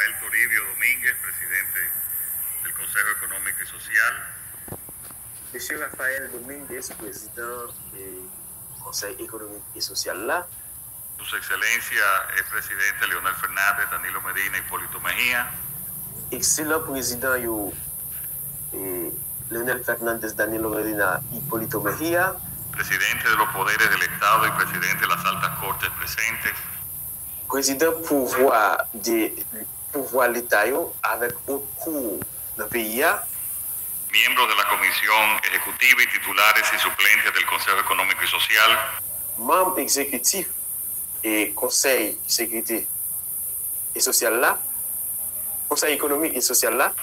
Rafael Toribio Domínguez, presidente del Consejo Económico y Social. Monsieur Rafael Domínguez, président du Conseil économique et social là. Su Excelencia es presidente Leonel Fernández, Danilo Medina, Hipólito Mejía. Excellent président yo, Leonel Fernández, Danilo Medina, Hipólito Mejía. Presidente de los poderes del Estado y presidente de las altas cortes presentes. Président pouvoir l'État avec haute cour dans le pays. Miembros de la Comisión Ejecutiva y titulares y suplentes del Consejo Económico y Social. Membre exécutif et Conseil de sécurité et social là. Conseil économique et social là.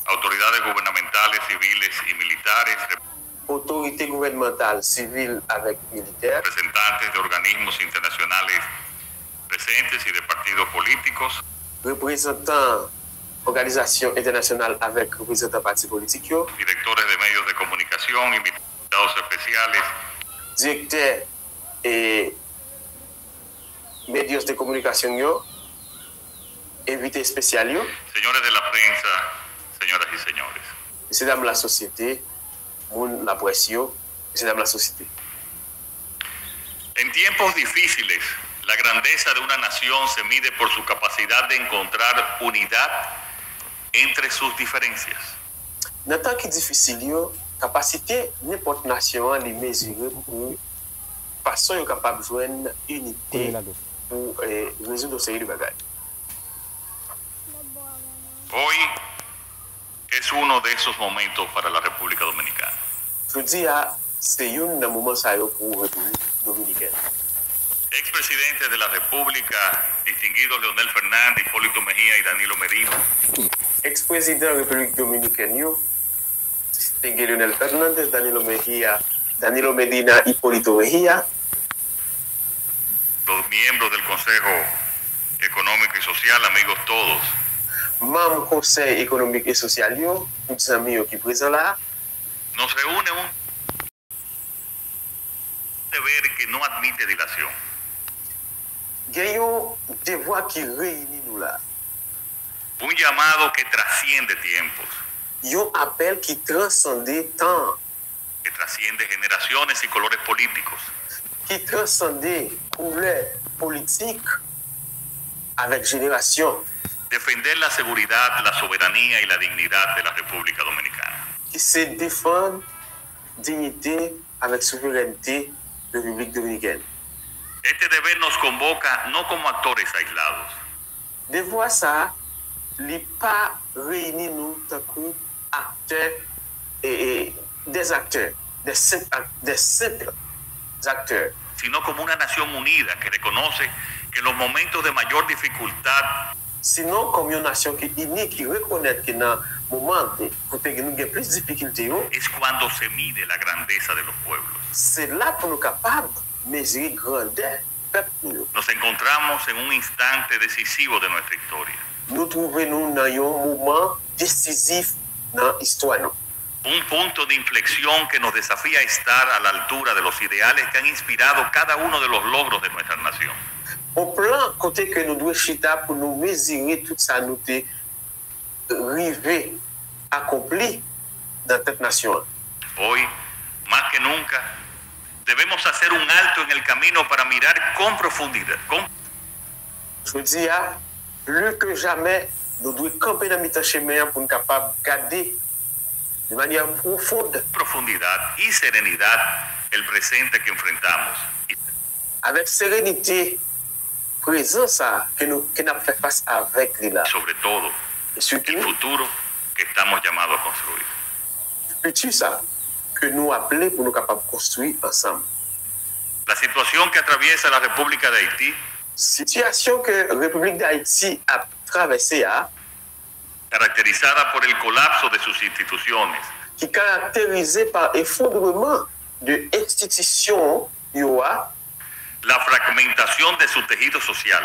Autoridades gubernamentales, civiles y militares. Autorité gouvernementale, civile avec militaire. Representantes de organismos internacionales presentes y de partidos políticos. Représentants organisations internationales avec représentants partis politiques. Directores de medios de comunicación, invitados especiales. Directeurs et medios de comunicación, invités spéciaux. Señores de la prensa, señoras y señores. Messieurs, dames, la société, moun la presse, messieurs, dames, la société. En tiempos difíciles, la grandeza de una nación se mide por su capacidad de encontrar unidad entre sus diferencias. Dans le temps qui est difficile, la capacité de n'importe nation est mesurée pour façon est capable de joindre unité pour résoudre une série de bagages. Hoy es uno de esos momentos para la República Dominicana. Je dis, c'est un moment pour la République dominicaine. Expresidentes de la República, distinguidos Leonel Fernández, Hipólito Mejía y Danilo Medina. Ex-président de la République dominicaine, distingué Leonel Fernández, Danilo Mejía, Danilo Medina, Hipólito Mejía. Los miembros del Consejo Económico y Social, amigos todos. Membres du Conseil économique et social, tous amis qui sont présents là. Nos reúne un deber que no admite dilación. Gagnons des voix qui réunissent nous là. Un llamado que trasciende tiempos. Un appel qui transcende temps. Que trasciende generaciones y colores políticos. Qui transcende couleurs politiques avec génération. Defender la seguridad, la soberanía y la dignidad de la República Dominicana. Qui se défend dignité avec souveraineté de la République dominicaine. Este deber nos convoca no como actores aislados. De voir ça, les pas réunir nous tant qu'acteurs et des acteurs, des simples acteurs. Sino como una nación unida que reconoce que en los momentos de mayor dificultad, sinon comme une nation qui est unie, qui reconnaît que dans le moment où nous avons plus de difficultés, es cuando se mide la grandeza de los pueblos. C'est là pour nous capables de mesurer grandeur peuple. Nos encontramos en un instante decisivo de nuestra historia. Nous trouvons dans un moment décisif dans l'histoire. Un punto de inflexión que nos desafía a estar a la altura de los ideales que han inspirado cada uno de los logros de nuestra nación. Au plan côté que nous devons chita pour nous mesurer tout ça nous t'est arrivé, accompli dans cette nation. Hoy, más que nunca, debemos hacer un alto en el camino para mirar con profundidad. Je dis, plus que jamais, nous devons camper dans notre chemin pour nous capables de garder de manière profonde, profundidad y serenidad el presente que enfrentamos. Avec sérénité, présence que nous fait face avec les là. Sobre todo, et surtout, el futuro que estamos llamados a construir. Futur ça que nous appelons pour nous capables de construire ensemble. La situación que atraviesa la República de Haití, situation que la République d'Haïti a traversée, caracterizada por el colapso de sus instituciones, qui est caractérisée par l'effondrement de l'institution, la fragmentación de su tejido social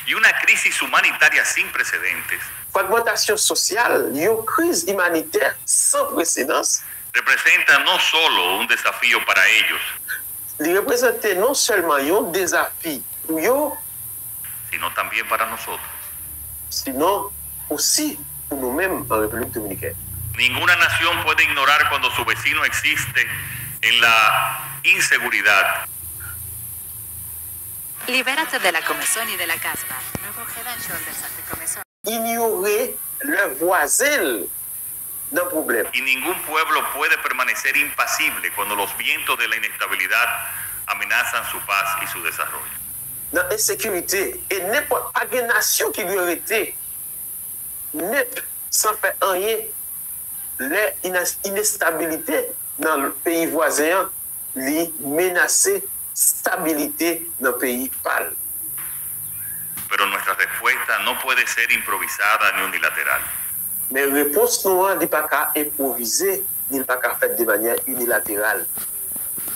y una crisis humanitaria sin precedentes, fragmentation sociale, une crise humanitaire sans précédent, representa no solo un desafío para ellos, il représente non seulement un défi pour eux, sino también para nosotros. sinon aussi pour nous-mêmes en République dominicaine. Ninguna nación puede ignorar cuando su vecino existe en la inseguridad. Libérate de la comezón y de la caspa. Nuevo Head and Shoulders anti-comezón. Ignorer le voisin d'un problème. Y ningún pueblo puede permanecer impasible cuando los vientos de la inestabilidad amenazan su paz y su desarrollo. Dans l'insécurité, et n'importe quelle nation qui doit rester net sans faire rien, l'instabilité dans le pays voisin, li menacer stabilité dans le pays pâle. Pero nuestra respuesta no puede ser improvisada ni unilateral. Mais la réponse n'est pas improvisée, ni pas faite de manière unilatérale.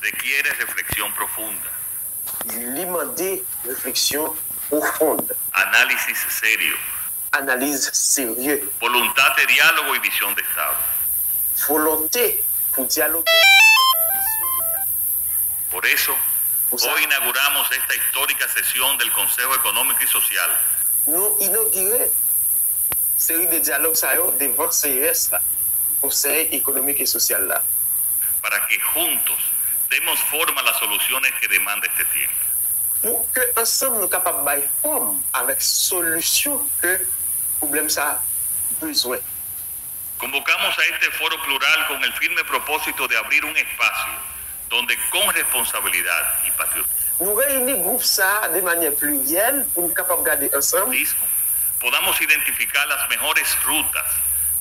Requiere reflexión profunda, Il demande réflexion profonde, análisis serio, analyse sérieuse, voluntad de diálogo y visión de Estado. volonté pour dialoguer. Por eso, hoy inauguramos esta histórica sesión del Consejo Económico y Social. Nous inaugurons série de dialogues devant CES, là, Conseil économique et social là, para que juntos demos forma a las soluciones que demanda este tiempo. pour que ensemble nous capables de forme avec solution que problème ça a besoin. Convocamos a este foro plural con el firme propósito de abrir un espacio donde con responsabilidad y patriotismo Nous réunissons groupe ça de manière plurielle pour nous capables de garder ensemble, podamos identificar las mejores rutas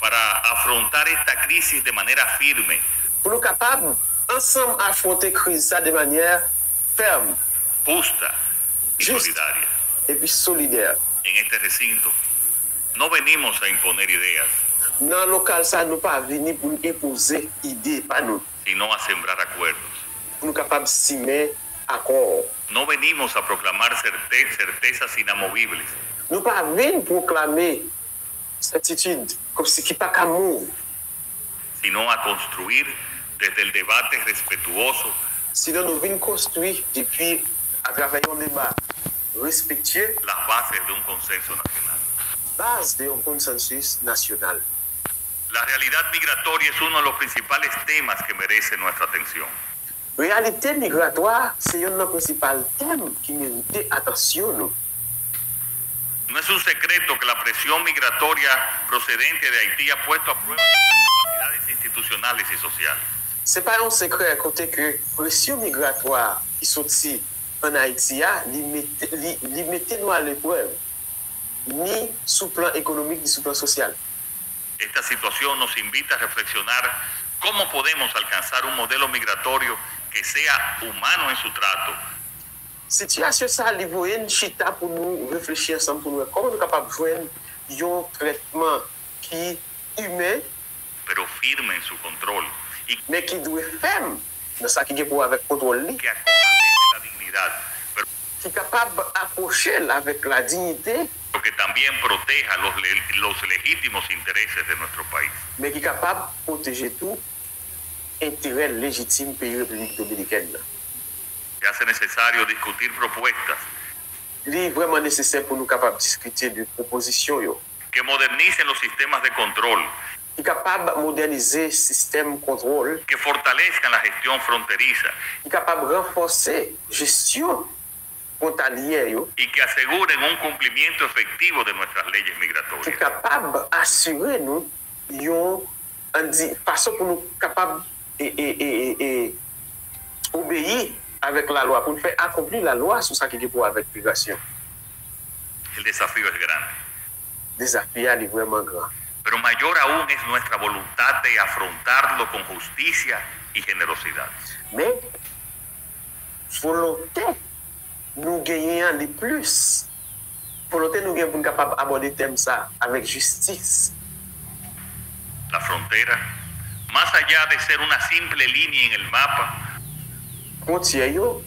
para afrontar esta crisis de manera firme, pour nous capables ensemble affronter crise ça de manière ferme justa y Justa. solidaria. et puis solidaire. En este recinto no venimos a imponer ideas, Dans le local ça nous pas venir pour nous imposer idée pas nous, sino a sembrar acuerdos. pour nous capables de signer accord. No venimos a proclamar certezas inamovibles, Nous pas venir proclamer certitude comme ce qui pas qu'à mourir, sino a construir desde el debate respetuoso sinon nous venons construire depuis à travers un débat respectueux, las bases de un consenso nacional. base d'un consensus national. La realidad migratoria es uno de los principales temas que merece nuestra atención. Réalité migratoire, c'est un des principaux thèmes qui mérite attention. Nous. No es un secreto que la presión migratoria procedente de Haití ha puesto a prueba las capacidades institucionales y sociales. C'est pas un secret à côté que pression migratoire qui sortit en Haïti a limité nous à l'épreuve, ni sous plan économique ni sous plan social. Esta situación nos invita a reflexionar cómo podemos alcanzar un modelo migratorio que sea humano en su trato, Situation ça li voyen chita pour nous réfléchir ensemble pour nous comment nous capables de joindre un traitement qui humain pero firme en su control y mais qui doit ferme dans ça qui est pour avec contrôle li, que acoja desde la dignidad, pero qui est capable d'approcher avec la dignité que también proteja los legítimos intereses de nuestro país. mais qui est capable de protéger tout intérêt légitime pays République dominicaine. Se hace necesario discutir propuestas Il est vraiment nécessaire pour nous capables de discuter de propositions yo, que modernicen los sistemas de control, qui est capable de moderniser le système de contrôle, que fortalezcan la gestión fronteriza qui est capable de renforcer la gestion frontalière yo, y que aseguren un cumplimiento efectivo de nuestras leyes qui est migratorias. capable d'assurer nous une façon pour nous capables et obéir avec la loi, pour nous faire accomplir la loi sur ça qui est pour avec migration. El desafío es grande, Le défi est vraiment grand. pero mayor aún es nuestra voluntad de afrontarlo con justicia y generosidad. Mais volonté nous gagnons de plus. Volonté nous gagnons pour nous capables d'aborder le thème ça avec justice. La frontera, más allá de ser una simple línea en el mapa, Frontière yo,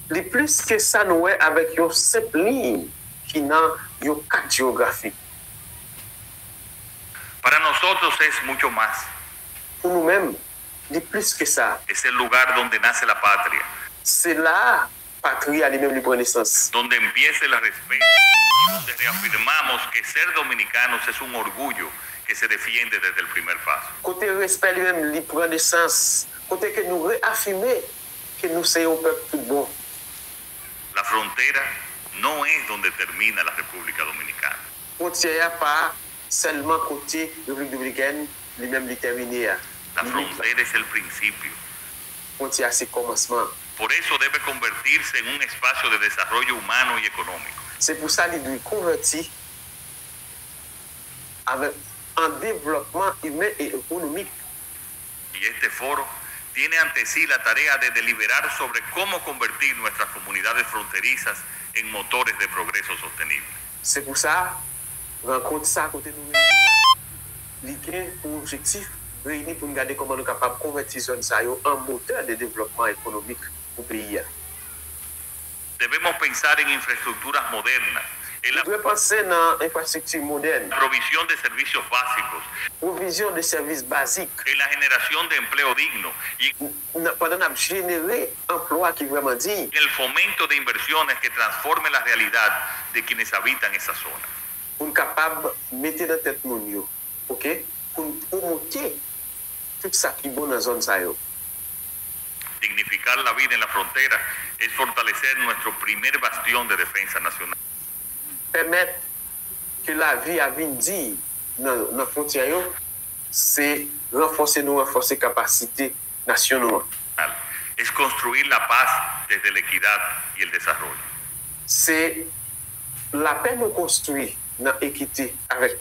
le plus que ça nous est avec une simple ligne qui n'a une carte géographique. para nosotros es mucho más. Pour nous-mêmes, le plus que ça, Es el lugar donde nace la patria, c'est là patria lui-même lui prend naissance. donde empiece el respeto y donde reafirmamos que ser dominicanos es un orgullo que se defiende desde el primer paso. Côté respect lui-même lui prend naissance. Côté que nous réaffirmer que nous sommes un peuple tout bon. La frontera no es donde termina la República Dominicana. Frontière pas seulement côté République dominicaine lui-même déterminé. La frontera es el principio. Frontière c'est commencement. Por eso debe convertirse en un espacio de desarrollo humano y económico. C'est pour ça qu'il doit convertir avec un développement humain et économique. Y este foro tiene ante sí la tarea de deliberar sobre cómo convertir nuestras comunidades fronterizas en motores de progreso sostenible. C'est pour ça, rencontre ça à côté de nous, il y a pour objectif réunir pour nous regarder comment nous sommes capables de convertir zone ça en moteur de développement économique pour le pays. Debemos pensar en infraestructuras modernas, en la Nous devons penser dans l'infrastructure moderne, provisión de servicios básicos, provision de services basiques, en la generación de empleo digno y pendant qu'on générer emploi qui est vraiment digne, en el fomento de inversiones que transformen la realidad de quienes habitan esa zona. pour nous capables de mettre dans tête nous, ok, pour nous promouvoir tout ça qui est bon dans la zone ça. Dignificar la vida en la frontera es fortalecer nuestro primer bastión de defensa nacional. Permettre que la vie a vie digne dans la frontière, c'est renforcer la capacité nationale. Es construir la paz desde la equidad y el desarrollo. C'est la paix nous construire dans l'équité avec.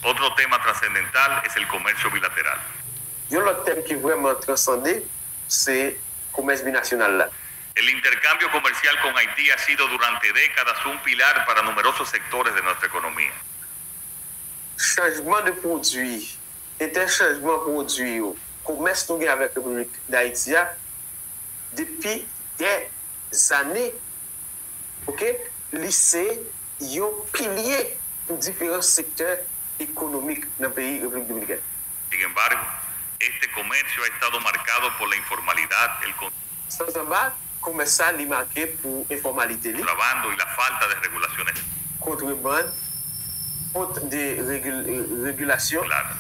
Otro tema trascendental es el comercio bilateral. Il y a l'autre thème qui est vraiment transcendé, c'est le commerce binational là. El intercambio comercial con Haití ha sido durante décadas un pilar para numerosos sectores de nuestra economía. Changement de produits, interchangement de produits, commerce nous avec la République d'Haïti depuis des années. OK? Lycée, il y a un pilier pour différents secteurs économiques dans le pays République dominicaine. Sin embargo, este comercio ha estado marcado por la informalidad, el Sans embargo, commerce est marqué pour informalité, contrabando y la falta de regulaciones contrebande, faute de régulation. claras.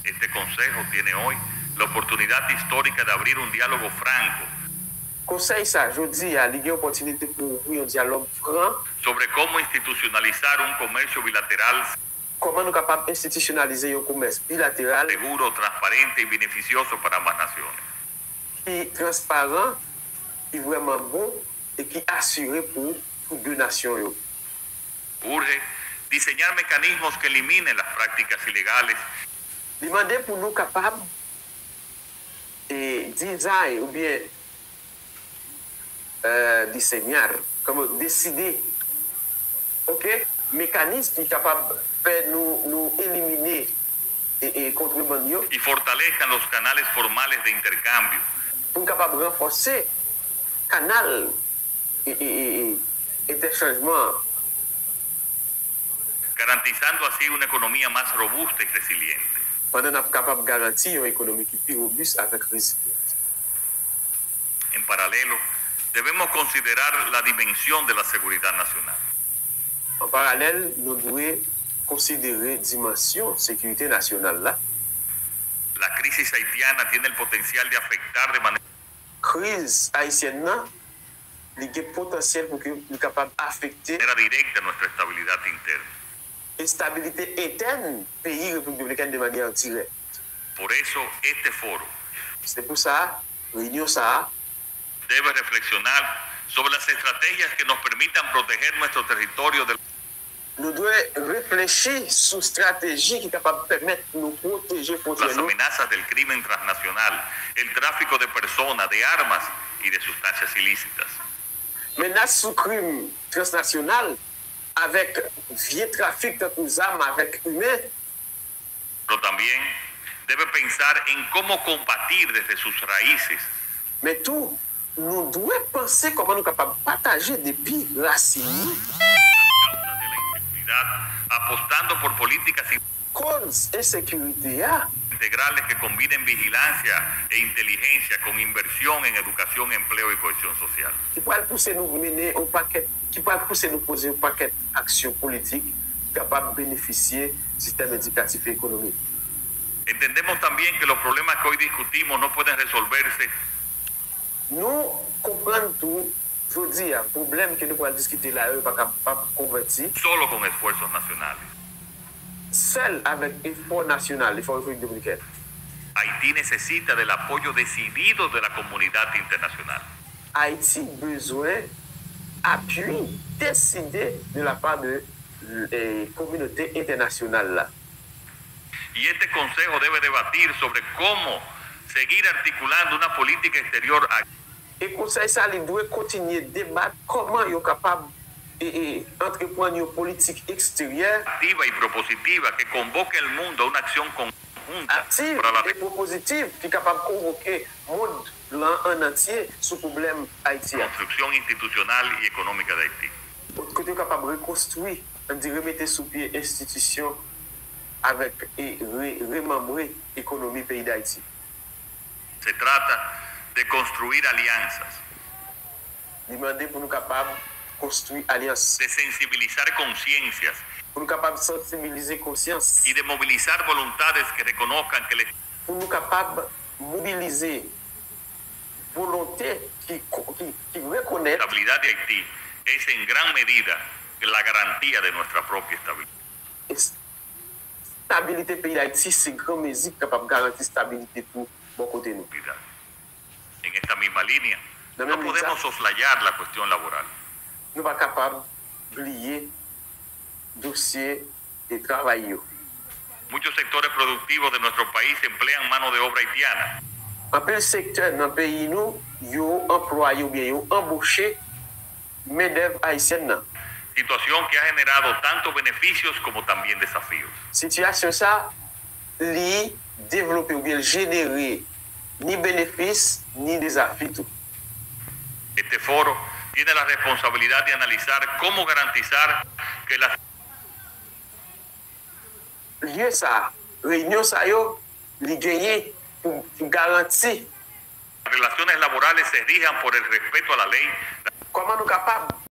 Este consejo tiene hoy la oportunidad histórica de abrir un diálogo franco Conseil ça, je dis, il y a une opportunité pour ouvrir un dialogue franc. sobre cómo institucionalizar un comercio bilateral Comment nous sommes capables d'institutionnaliser un commerce bilatéral seguro, transparente y beneficioso para ambas naciones. qui est transparent, qui est vraiment bon et qui est assuré pour deux nations. Urge diseñar mecanismos que eliminen las prácticas ilegales Demander pour nous capables de design ou bien disseigner, comme décider, ok, mécanisme qui est capable de faire nous éliminer et contrebandiers y fortalezcan los canales formales de intercambio, pour nous capables de renforcer le canal et d'échangement, garantizando así una economía más robusta y resiliente. pendant qu'on est capable de garantir une économie qui est plus robuste avec résilience. En paralelo, debemos considerar la dimensión de la seguridad nacional. En parallèle, nous devons considérer la dimension sécurité nationale là. La crisis haitiana tiene el potencial de afectar de manera Crise haïtienne là, il y a un potentiel pour que nous capable d'affecter directa nuestra estabilidad interna. la stabilité interne du pays République dominicaine de manière directe. Por eso, este foro C'est pour ça, réunion ça, debe reflexionar sobre las estrategias que nos permitan proteger nuestro territorio de nous devons réfléchir sur une stratégie qui est capable de permettre de nous protéger las frontières. amenazas del crimen transnacional, el tráfico de personas, de armas y de sustancias ilícitas. Menace sous crime transnational avec vieux trafic de armes avec humains. Pero también debe pensar en cómo combatir desde sus raíces Mais tout, nous devons penser comment nous sommes capables de partager depuis racines, causas de la inseguridad, apostando por políticas cause insécurité, integrales que combinen vigilancia e inteligencia con inversión en educación, empleo y cohesión social. Qui pourrait pousser nous mener un paquet, qui pourrait pousser nous poser un paquet d'actions politiques capables de bénéficier du système éducatif et économique. Entendemos también que los problemas que hoy discutimos no pueden resolverse Nous comprenons tout, je veux dire, le problème que nous pouvons discuter là, pas convertir, solo con esfuerzos nacionales. seul avec effort national, l'effort République dominicaine. Haití necesita del apoyo decidido de la comunidad internacional. Haïti a besoin d'appui décidé de la part de la communauté internationale là. Y este Consejo debe debatir sobre cómo seguir articulando una política exterior Et le Conseil ça il doit continuer de débattre comment il est capable d'entreprendre une politique extérieure activa y propositiva que convoque al mundo a una acción conjunta active para la et propositive qui est capable de convoquer le monde en entier sur le problème haïtien. construcción institucional y económica de Haití. Autre côté, capable de reconstruire, on dit remettre sous pied institutions avec et remembrer l'économie pays d'Haïti. Se trata de construir alianzas, Demander pour nous capables de construire alliance, de sensibilizar conciencias pour nous capables de sensibiliser conscience, y de movilizar voluntades que reconozcan que la pour nous capables de mobiliser volonté qui reconnaît estabilidad de Haití es en gran medida la garantía de nuestra propia estabilidad. la stabilité pays d'Haïti, c'est grand mesure capable de garantir stabilité pour bon côté nous. En esta misma línea, La no même podemos línea. soslayar la cuestión laboral. Nous pas capables d'oublier dossier et travail. Muchos sectores productivos de nuestro país emplean mano de obra haitiana. En peu secteur dans le pays, nous, yo employé ou bien yo embauché main-d'œuvre haïtienne. Situación que ha generado tanto beneficios como también desafíos. Situation ça, li développer ou bien générer ni bénéfices ni défis tout. Este foro tiene la responsabilidad de analizar cómo garantizar que las Lieu ça, réunion ça yo, li gagné pour garantir relaciones laborales se rijan por el respeto a la ley, comment nous capables